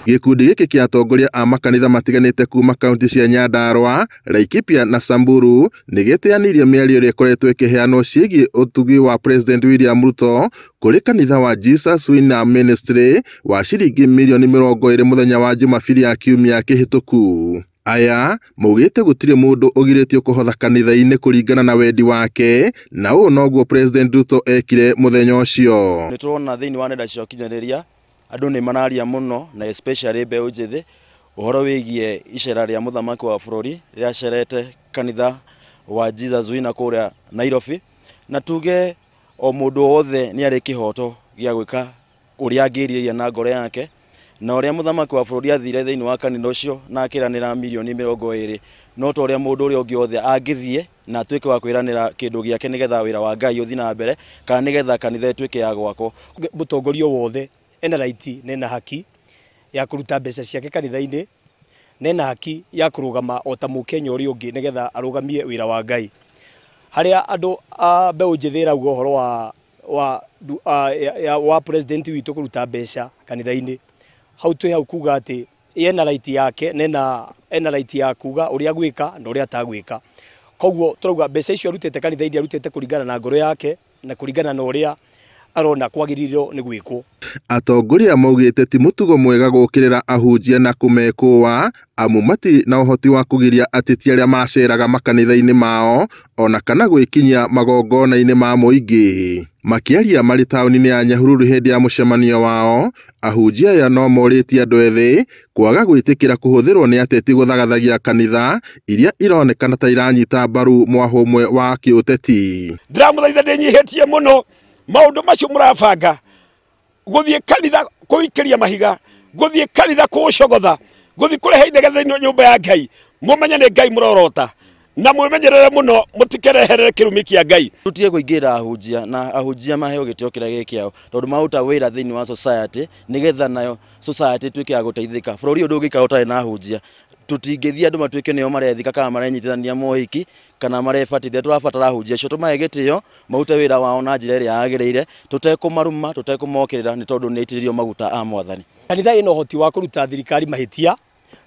Gikundi giki kia atongoria a makanitha matiganite kuma kaunti cia Nyandarua, Laikipia na Samburu nigiteanirie mĩario ĩrĩa ĩkoretwo ĩkĩheanwo ciĩgiĩ ũtugi wa President William Ruto kũrĩ kanitha wa Jesus Winner Ministry wa ciringi mirioni 20 mũthenya wa Jumabiri ya kiumia kĩhĩtũku. Aya maugĩte gũtirĩ mũndũ ũgirĩtio kũhotha kanitha-inĩ kũringana na wendi wake, na ũũ noguo President Ruto ekire mũthenya ũcio. Nĩtũrona thĩinĩ wa nenda cia ũkinyanĩria andũ nĩ mararia mũno na especially mbeũ njĩthĩ ũhoro wĩgiĩ icera rĩa mũthamaki wa bũrũri rĩa cerete kanitha wa Jesus Winner kũrĩa Nairobi, na tuge o mũndũ wothe nĩ arĩ kĩhoto gĩa gwĩka ũrĩa angĩrirĩria na ngoro yake, na ũrĩa mũthamaki wa bũrũri athire thĩinĩ wa kanitha ũcio na akĩranĩra mirioni 20, no ta ũrĩa mũndũ ũrĩa ũngĩ wothe angĩthiĩ na atuĩke wa kwĩranĩra kĩndũ gĩake nĩgetha wĩra wa Ngai ũthiĩ na mbere kana nĩgetha kanitha ĩtuĩke ya gwakwo. Mũtongoria wothe ena right nena haki ya kũruta mbeca ciake kanitha-inĩ, nena haki ya kũrũgama o ta mũkenya ũrĩa ũngĩ nĩgetha arũgamie wĩra wa Ngai. Harĩa andũ a mbeũ njĩthĩ rauga ũhoro wa president witũ kũruta mbeca kanitha-inĩ, hau twĩ hau kuga atĩ ena right yake, ena right ya kuga ũrĩa gwĩka na ũrĩa atagwĩka. Koguo turauga mbeca icio arutĩte kanitha-inĩ arutĩte kũringana na ngoro yake na kũringana na ũrĩa arona kwagĩrĩirwo nĩ gwĩkwo. Atongoria maugĩte ti mũtugo mwega gũkĩrĩra ahunjia na kũmekũwa amu matirĩ na ũhoti wa kũgiria ateti arĩa maceraga makanitha-inĩ mao ona kana gwĩkinyia magongona-inĩ ma mũingĩ. Makĩaria marĩ taũni-inĩ ya Nyahururu hĩndĩ ya mũcemanio wao, ahunjia aya no morĩtie andũ ethĩ kwaga gwĩtĩkĩra kũhũthĩrwo nĩ ateti gũthagathagia kanitha iria ironekana ta iranyita mbaru mwahũmwe wa kĩũteti. Ndiramũthaitha ndĩnyihĩtie mũno maũndũ macio mũrabanga gũthiĩ kanitha kũikĩria mahiga, gũthiĩ kanitha kũcogotha, gũthiĩ kũrehe indege thĩinĩ wa nyũmba ya Ngai. Mũmenye nĩ Ngai mũrorota na mwĩmenyerere mũno mũtikereherere kĩrumi kĩa Ngai. Tutige kũingĩra ahunjia na ahunjia maheo gĩtĩo kĩrĩa gĩkĩao tondũ maruta wĩra thĩinĩ wa society nĩgetha nayo society ĩtuĩke ya gũteithĩka. Bũrũri ũndũ ũngĩikara ũtarĩ na ahunjia tutingĩthia andũ matuĩke nĩo marethika kana marenyitithania mohiki kana marebatithia. Tũrabatara ahunjia acio tũmahe gĩtĩo marute wĩra wao na njĩra ĩrĩa yagĩrĩire, tũtekũmaruma tũtekũmokĩrĩra nĩ tondũ nĩ itĩrĩrio maguta a Mwathani. Kanitha ĩna ũhoti wa kũruta thirikari mahĩtia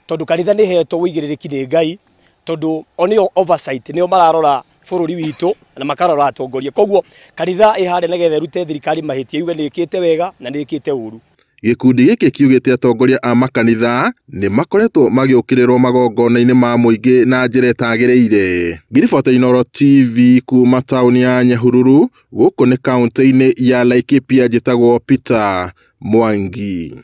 tondũ kanitha nĩ hetwo wĩigĩrĩrĩki nĩ Ngai, tondũ onio oversight nĩo mararora bũrũri witũ na makarora atongoria. Koguo kanitha ĩhare nĩgetha ĩrute thirikari mahĩtia yuge nĩ ĩkĩte wega na nĩ ĩkĩte ũru. Gikundi gĩkĩ kiugĩte atongoria a makanitha nĩ makoretwo magĩũkĩrĩrwo magongona-inĩ ma mũingĩ na njĩra ĩtagĩrĩire. Ngiribota Inooro TV kuma taũni ya Nyahururu gũkũ nĩ kaunti-inĩ ya Laikipia, njĩtagwo Peter Mwangi.